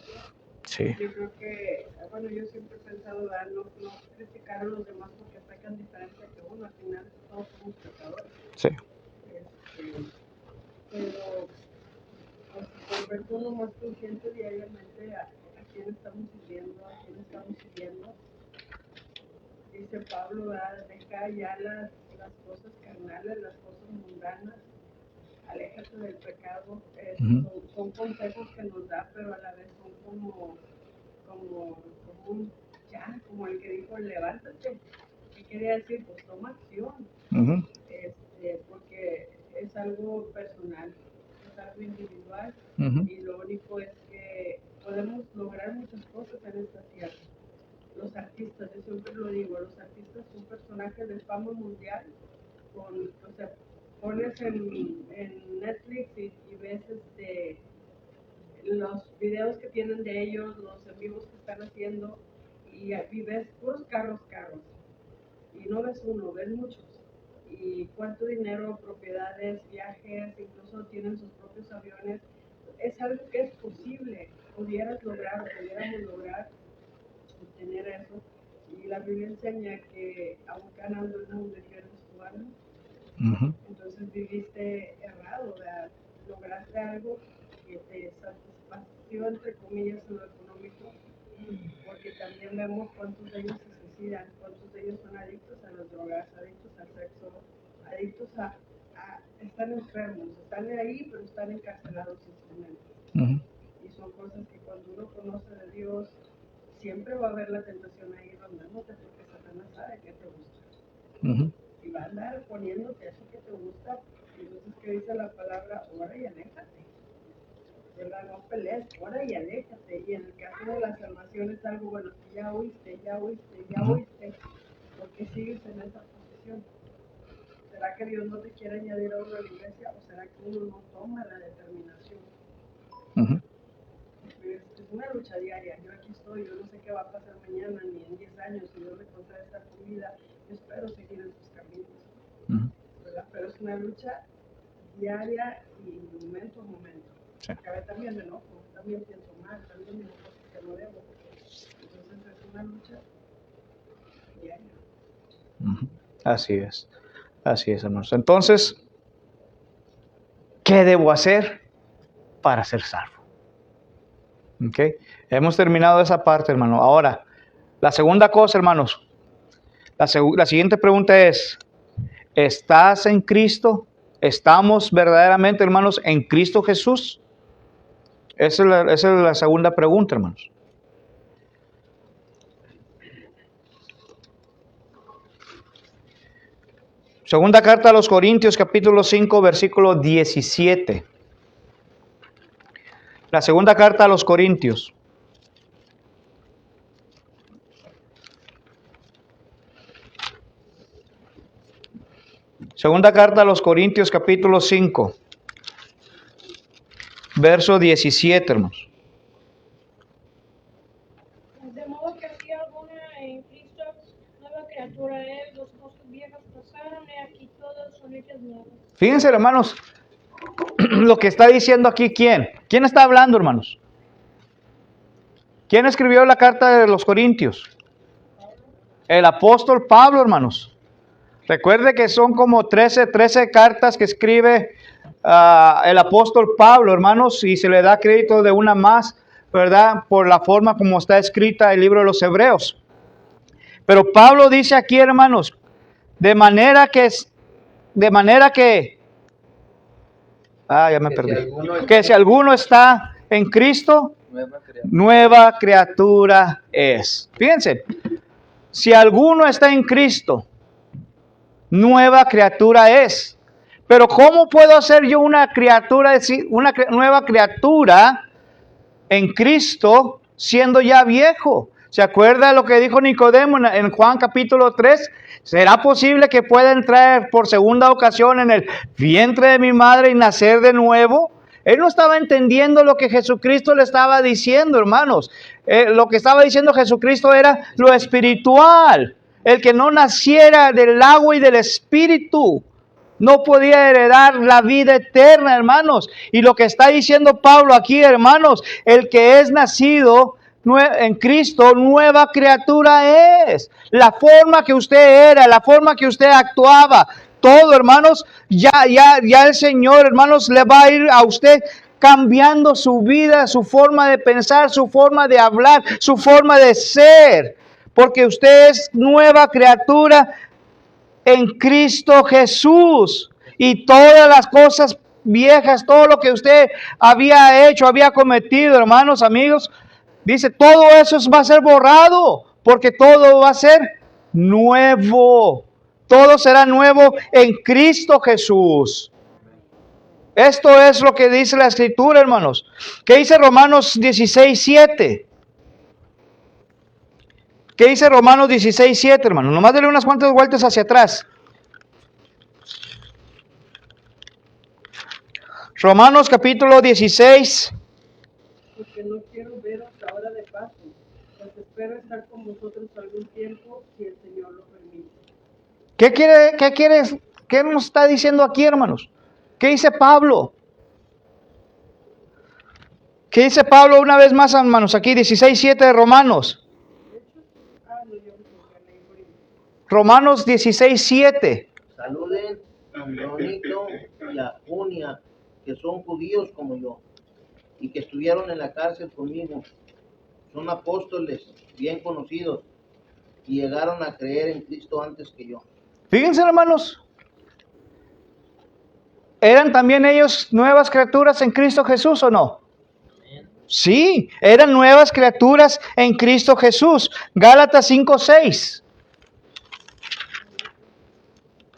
Speaker 8: Sí.
Speaker 2: Yo creo que, bueno, yo siempre he pensado, no criticar a los demás porque sacan diferencia que uno, al final todos somos pecadores.
Speaker 8: Sí.
Speaker 2: Pero pues, volverse uno más consciente diariamente a quién estamos sirviendo, a quién estamos sirviendo. Dice Pablo, deja ya las cosas carnales, las cosas mundanas, aléjate del pecado. Son consejos que nos da, pero a la vez son como el que dijo, levántate. ¿Qué quería decir? Pues toma acción. Porque es algo personal, es algo individual, y lo único es que podemos lograr muchas cosas en esta tierra. Los artistas, yo siempre lo digo, los artistas son personajes de fama mundial, pones en Netflix y ves los videos que tienen de ellos, los en vivos que están haciendo, y ves puros carros, y no ves uno, ves muchos. Y cuánto dinero, propiedades, viajes, incluso tienen sus propios aviones. Es algo que es posible, pudiéramos lograr obtener eso. Y la Biblia enseña que aun ganando no defiendes tu alma. Entonces viviste errado, lograste algo que te satisfació, entre comillas, en lo económico, porque también vemos cuántos de ellos se suicidan, cuántos de ellos son adictos a las drogas, adictos al sexo, adictos están enfermos, están ahí, pero están encarcelados simplemente. Y son cosas que cuando uno conoce de Dios, siempre va a haber la tentación ahí rondándote, porque Satanás sabe que te gusta. Y va a andar poniéndote eso que te gusta. Y entonces, ¿qué dice la palabra? Ora y aléjate. ¿Verdad? No pelees, ora y aléjate. Y en el caso de la salvación es algo, bueno, si ya oíste, ¿por qué sigues en esa posición? ¿Será que Dios no te quiere añadir a uno a la iglesia, o será que uno no toma la determinación? Es una lucha diaria. Yo aquí estoy, yo no sé qué va a pasar mañana, ni en 10 años, si Dios me concede esta comida. Yo espero seguir en sus caminos, ¿verdad? Pero es una lucha diaria y momento a momento.
Speaker 8: Sí.
Speaker 2: Cabe también de enojo, también pienso mal, también digo cosas que no debo. Entonces es una lucha diaria.
Speaker 8: Así es, hermanos. Entonces, ¿qué debo hacer para ser salvo? ¿Okay? Hemos terminado esa parte, hermano. Ahora, la segunda cosa, hermanos. La siguiente pregunta es, ¿estás en Cristo? ¿Estamos verdaderamente, hermanos, en Cristo Jesús? Esa es la segunda pregunta, hermanos. Segunda carta a los Corintios, capítulo 5, versículo 17. La segunda carta a los Corintios. Segunda carta a los Corintios, capítulo 5, verso 17, hermanos.
Speaker 9: De modo que si alguna en Cristo, nueva criatura es, las cosas viejas pasaron, y aquí todas son hechas nuevas.
Speaker 8: Fíjense, hermanos, lo que está diciendo aquí, ¿quién? ¿Quién está hablando, hermanos? ¿Quién escribió la carta de los Corintios? El apóstol Pablo, hermanos. Recuerde que son como 13 cartas que escribe el apóstol Pablo, hermanos, y se le da crédito de una más, ¿verdad? Por la forma como está escrita el libro de los Hebreos. Pero Pablo dice aquí, hermanos, de manera que ya me perdí. Que si alguno está en Cristo, nueva criatura es. Fíjense, si alguno está en Cristo, nueva criatura es. Pero ¿cómo puedo ser yo una nueva criatura en Cristo siendo ya viejo? ¿Se acuerda lo que dijo Nicodemo en Juan capítulo 3? ¿Será posible que pueda entrar por segunda ocasión en el vientre de mi madre y nacer de nuevo? Él no estaba entendiendo lo que Jesucristo le estaba diciendo, hermanos. Lo que estaba diciendo Jesucristo era lo espiritual. El que no naciera del agua y del espíritu no podía heredar la vida eterna, hermanos. Y lo que está diciendo Pablo aquí, hermanos, el que es nacido en Cristo, nueva criatura es. La forma que usted era, la forma que usted actuaba, todo, hermanos, ya el Señor, hermanos, le va a ir a usted cambiando su vida, su forma de pensar, su forma de hablar, su forma de ser. Porque usted es nueva criatura en Cristo Jesús. Y todas las cosas viejas, todo lo que usted había hecho, había cometido, hermanos, amigos, dice, todo eso va a ser borrado. Porque todo va a ser nuevo. Todo será nuevo en Cristo Jesús. Esto es lo que dice la Escritura, hermanos. ¿Qué dice Romanos 16:7? ¿Qué dice Romanos 16:7, hermanos? Nomás denle unas cuantas vueltas hacia atrás. Romanos capítulo 16.
Speaker 2: Porque no quiero veros ahora de paso, pues espero estar con vosotros algún tiempo, si el Señor lo permite. ¿Qué nos está diciendo aquí, hermanos? ¿Qué dice Pablo? ¿Qué dice Pablo una vez más, hermanos? Aquí 16:7 de Romanos. Romanos 16:7.
Speaker 7: Saluden a Andrónico y a Junia, que son judíos como yo, y que estuvieron en la cárcel conmigo. Son apóstoles bien conocidos, y llegaron a creer en Cristo antes que yo.
Speaker 8: Fíjense, hermanos. ¿Eran también ellos nuevas criaturas en Cristo Jesús o no? Sí, eran nuevas criaturas en Cristo Jesús. Gálatas 5:6.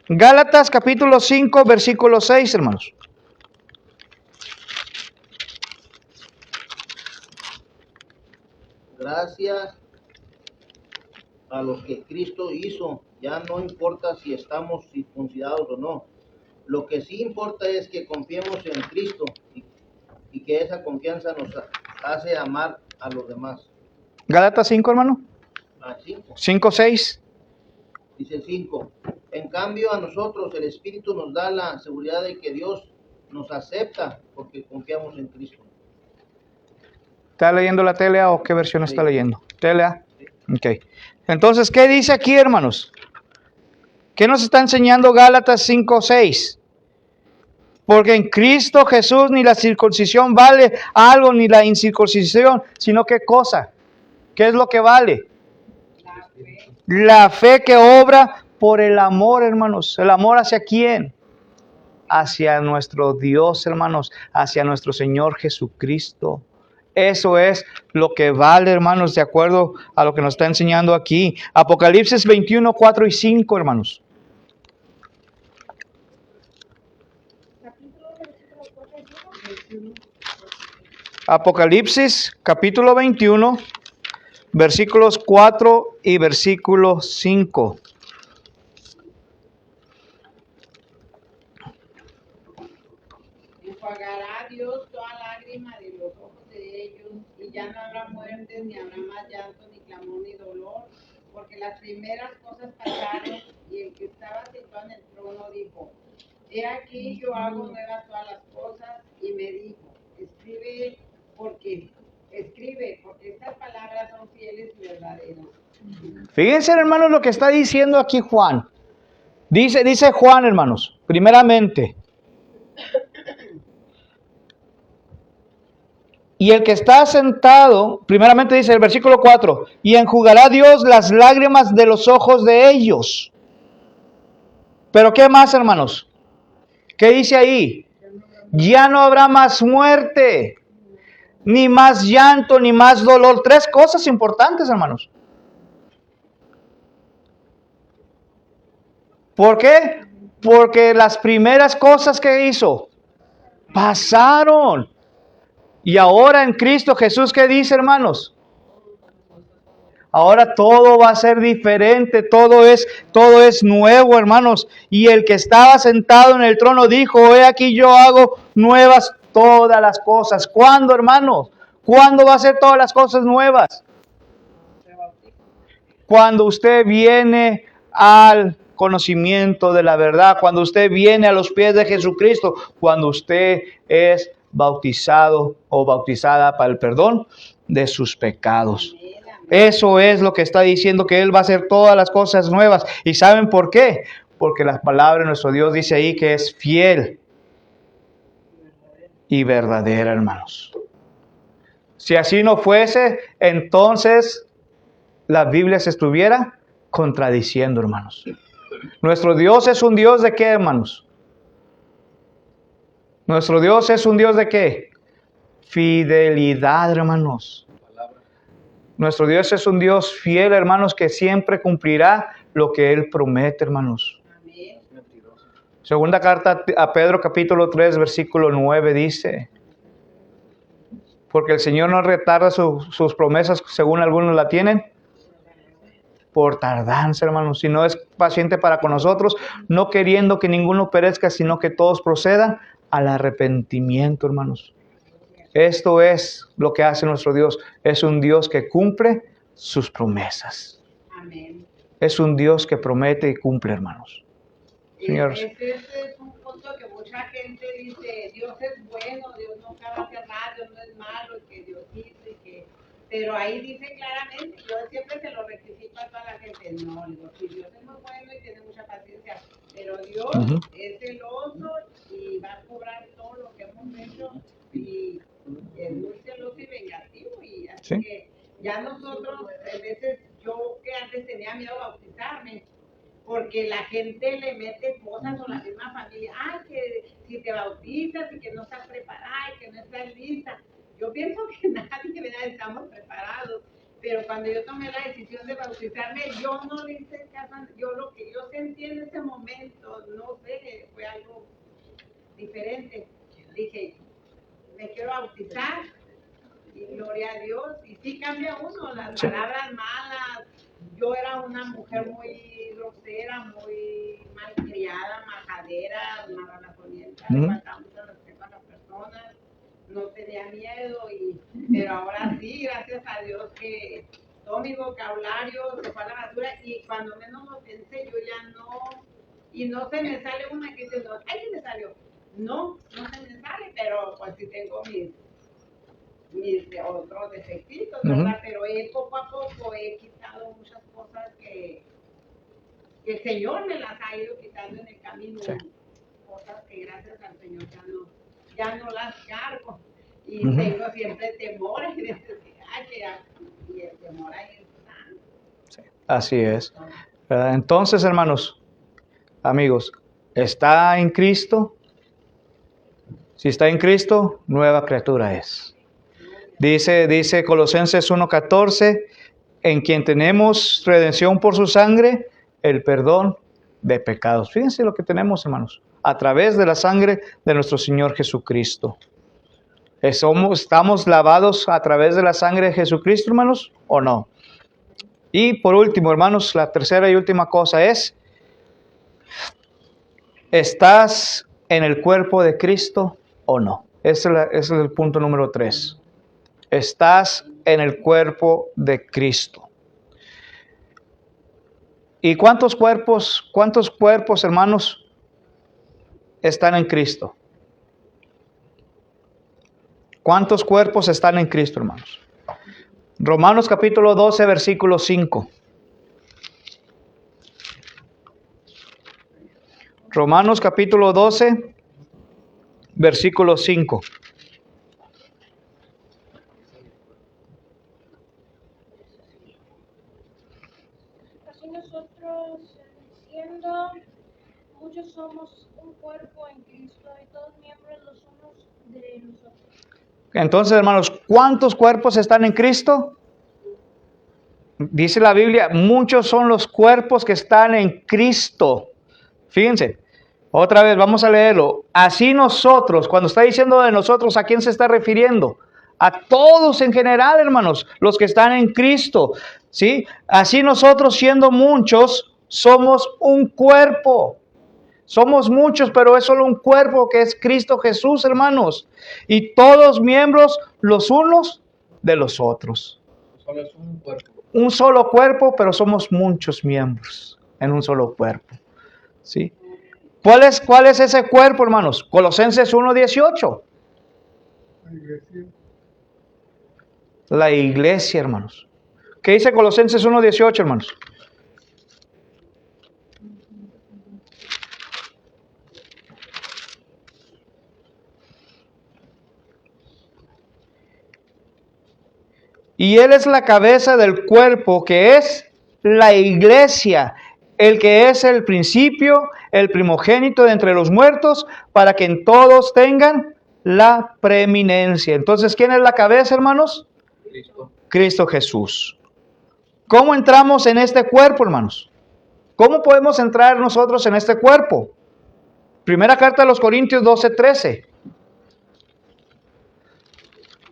Speaker 8: Gálatas capítulo 5, versículo 6, hermanos.
Speaker 7: Gracias a lo que Cristo hizo, ya no importa si estamos circuncidados o no. Lo que sí importa es que confiemos en Cristo y que esa confianza nos hace amar a los demás.
Speaker 8: Gálatas 5, hermano. 5:6.
Speaker 7: Dice 5. En cambio a nosotros el Espíritu nos da la seguridad de que Dios nos acepta porque confiamos en Cristo.
Speaker 8: ¿Está leyendo la TLA o qué versión está leyendo? ¿TLA? Ok. Entonces, ¿qué dice aquí, hermanos? ¿Qué nos está enseñando Gálatas 5:6? Porque en Cristo Jesús ni la circuncisión vale algo, ni la incircuncisión, sino ¿qué cosa? ¿Qué es lo que vale? La fe que obra por el amor, hermanos. ¿El amor hacia quién? Hacia nuestro Dios, hermanos. Hacia nuestro Señor Jesucristo. Eso es lo que vale, hermanos, de acuerdo a lo que nos está enseñando aquí. Apocalipsis 21, 4 y 5, hermanos. Apocalipsis capítulo 21, versículos 4 y versículo 5.
Speaker 10: ya no habrá muerte, ni habrá más llanto, ni clamor, ni dolor, porque las primeras cosas pasaron, y el que estaba sentado en el trono dijo, he aquí yo hago nuevas todas las cosas, y me dijo, porque estas palabras son fieles y verdaderas.
Speaker 8: Fíjense, hermanos, lo que está diciendo aquí Juan. Dice Juan, hermanos, primeramente, y el que está sentado, primeramente dice el versículo 4, y enjugará Dios las lágrimas de los ojos de ellos. Pero ¿qué más, hermanos? ¿Qué dice ahí? Ya no habrá más muerte, ni más llanto, ni más dolor. Tres cosas importantes, hermanos. ¿Por qué? Porque las primeras cosas que hizo pasaron. Y ahora en Cristo Jesús, ¿qué dice, hermanos? Ahora todo va a ser diferente, todo es nuevo, hermanos. Y el que estaba sentado en el trono dijo, he aquí yo hago nuevas todas las cosas. ¿Cuándo, hermanos? ¿Cuándo va a ser todas las cosas nuevas? Cuando usted viene al conocimiento de la verdad, cuando usted viene a los pies de Jesucristo, cuando usted es bautizado o bautizada para el perdón de sus pecados. Eso es lo que está diciendo, que Él va a hacer todas las cosas nuevas. ¿Y saben por qué? Porque la palabra de nuestro Dios dice ahí que es fiel y verdadera, hermanos. Si así no fuese, entonces la Biblia se estuviera contradiciendo, hermanos. Nuestro Dios es un Dios de qué, hermanos? Nuestro Dios es un Dios de qué? Fidelidad, hermanos. Nuestro Dios es un Dios fiel, hermanos, que siempre cumplirá lo que Él promete, hermanos. Segunda carta a Pedro, capítulo 3, versículo 9, dice, porque el Señor no retarda sus promesas, según algunos la tienen, por tardanza, hermanos, sino es paciente para con nosotros, no queriendo que ninguno perezca, sino que todos procedan al arrepentimiento, hermanos. Esto es lo que hace nuestro Dios. Es un Dios que cumple sus promesas.
Speaker 10: Amén.
Speaker 8: Es un Dios que promete y cumple, hermanos. Señor.
Speaker 10: Ese es un punto que mucha gente dice, Dios es bueno, Dios nunca va a hacer nada, Dios no es malo, que Dios hizo y que... Pero ahí dice claramente, yo siempre se lo rectifico a toda la gente, no, digo, si Dios es muy bueno y tiene mucha paciencia, pero Dios es celoso y va a cobrar todo lo que hemos hecho y es muy celoso y vengativo, y así que ya nosotros, a veces, yo que antes tenía miedo a bautizarme, porque la gente le mete cosas o la misma familia, ay, que si te bautizas y que no estás preparada y que no estás lista. Yo pienso que nadie, ¿verdad? Estamos preparados, pero cuando yo tomé la decisión de bautizarme, yo no le hice caso, lo que yo sentí en ese momento, no sé, fue algo diferente. Dije, me quiero bautizar, y gloria a Dios, y sí cambia uno, las palabras malas. Yo era una mujer muy grosera, muy malcriada, majadera, marranaponienta, le faltaba mucho respeto a las personas, no tenía miedo, pero ahora sí, gracias a Dios que todo mi vocabulario se fue a la basura, y cuando menos lo pensé, yo ya no, y no se me sale una que dice, ay, se me salió. No se me sale, pero pues sí tengo mis otros defectitos, ¿verdad? Pero poco a poco he quitado muchas cosas que el Señor me las ha ido quitando en el camino, cosas que gracias al Señor ya no las cargo, y tengo siempre temores y necesidad, y el temor ahí está.
Speaker 8: Así es. Entonces, hermanos, amigos, ¿está en Cristo? Si está en Cristo, nueva criatura es. Dice Colosenses 1:14, en quien tenemos redención por su sangre, el perdón de pecados. Fíjense lo que tenemos, hermanos, a través de la sangre de nuestro Señor Jesucristo. ¿Estamos lavados a través de la sangre de Jesucristo, hermanos, o no? Y por último, hermanos, la tercera y última cosa es, ¿estás en el cuerpo de Cristo o no? Ese es el punto número 3. Estás en el cuerpo de Cristo. ¿Y cuántos cuerpos, hermanos, están en Cristo? ¿Cuántos cuerpos están en Cristo, hermanos? Romanos capítulo 12, versículo 5. Romanos capítulo 12, versículo 5.
Speaker 9: Así nosotros, siendo muchos, somos un cuerpo en Cristo y todos miembros los unos de los otros.
Speaker 8: Entonces, hermanos, ¿cuántos cuerpos están en Cristo? Dice la Biblia, muchos son los cuerpos que están en Cristo. Fíjense, otra vez vamos a leerlo. Así nosotros, cuando está diciendo de nosotros, ¿a quién se está refiriendo? A todos en general, hermanos, los que están en Cristo. ¿Sí? Así nosotros, siendo muchos, somos un cuerpo. Somos muchos, pero es solo un cuerpo que es Cristo Jesús, hermanos. Y todos miembros los unos de los otros.
Speaker 4: Solo es un cuerpo.
Speaker 8: Un solo cuerpo, pero somos muchos miembros en un solo cuerpo. ¿Sí? ¿Cuál es ese cuerpo, hermanos? Colosenses 1:18.
Speaker 3: La iglesia.
Speaker 8: La iglesia, hermanos. ¿Qué dice Colosenses 1:18, hermanos? Y Él es la cabeza del cuerpo, que es la iglesia, el que es el principio, el primogénito de entre los muertos, para que en todos tengan la preeminencia. Entonces, ¿quién es la cabeza, hermanos?
Speaker 4: Cristo.
Speaker 8: Cristo Jesús. ¿Cómo entramos en este cuerpo, hermanos? ¿Cómo podemos entrar nosotros en este cuerpo? Primera carta a los Corintios 12:13.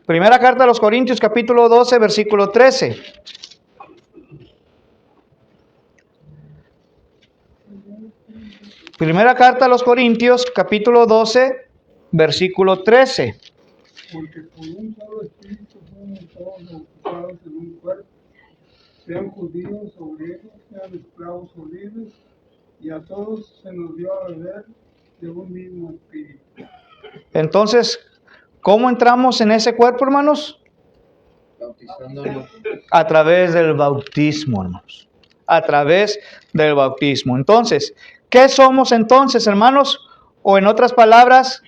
Speaker 8: Primera carta a los Corintios, capítulo 12, versículo 13. Primera carta a los Corintios, capítulo 12, versículo 13.
Speaker 3: Porque por un solo espíritu somos todos bautizados en un cuerpo, sean judíos o griegos, sean esclavos o libres, y a todos se nos dio a beber de un mismo espíritu.
Speaker 8: Entonces, ¿cómo entramos en ese cuerpo, hermanos?
Speaker 4: Bautizándonos.
Speaker 8: A través del bautismo, hermanos. A través del bautismo. Entonces, ¿qué somos entonces, hermanos? O en otras palabras,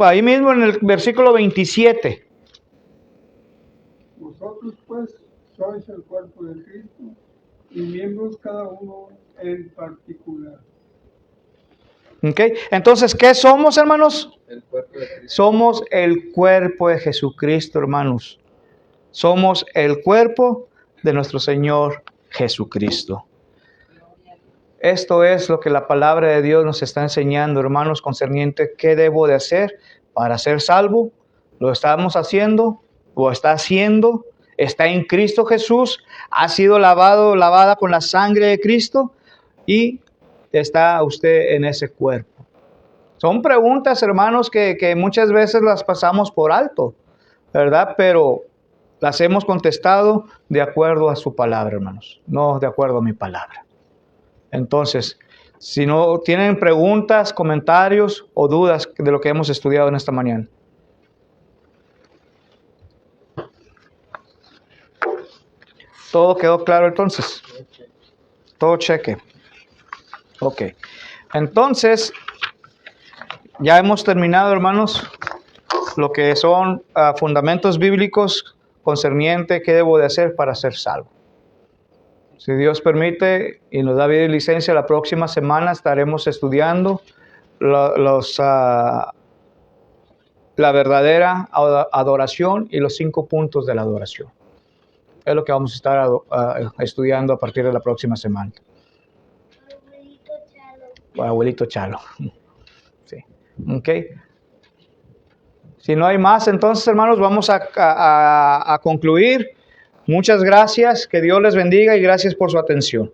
Speaker 8: ahí mismo en el versículo 27.
Speaker 3: Vosotros pues sois el cuerpo de Cristo y miembros cada uno en particular.
Speaker 8: ¿Ok? Entonces, ¿qué somos, hermanos?
Speaker 4: El cuerpo de Cristo.
Speaker 8: Somos el cuerpo de Jesucristo, hermanos. Somos el cuerpo de nuestro Señor Jesucristo. Esto es lo que la palabra de Dios nos está enseñando, hermanos, concerniente qué debo de hacer para ser salvo. Lo estamos haciendo, lo está haciendo, está en Cristo Jesús, ha sido lavada con la sangre de Cristo y está usted en ese cuerpo. Son preguntas, hermanos, que muchas veces las pasamos por alto, ¿verdad? Pero las hemos contestado de acuerdo a su palabra, hermanos, no de acuerdo a mi palabra. Entonces, si no tienen preguntas, comentarios o dudas de lo que hemos estudiado en esta mañana. ¿Todo quedó claro entonces? Todo cheque. Ok. Entonces, ya hemos terminado, hermanos, lo que son fundamentos bíblicos concerniente qué debo de hacer para ser salvo. Si Dios permite y nos da vida y licencia, la próxima semana estaremos estudiando la verdadera adoración y los 5 puntos de la adoración. Es lo que vamos a estar estudiando a partir de la próxima semana. Abuelito Chalo. Sí. Ok. Si no hay más, entonces, hermanos, vamos a concluir. Muchas gracias, que Dios les bendiga y gracias por su atención.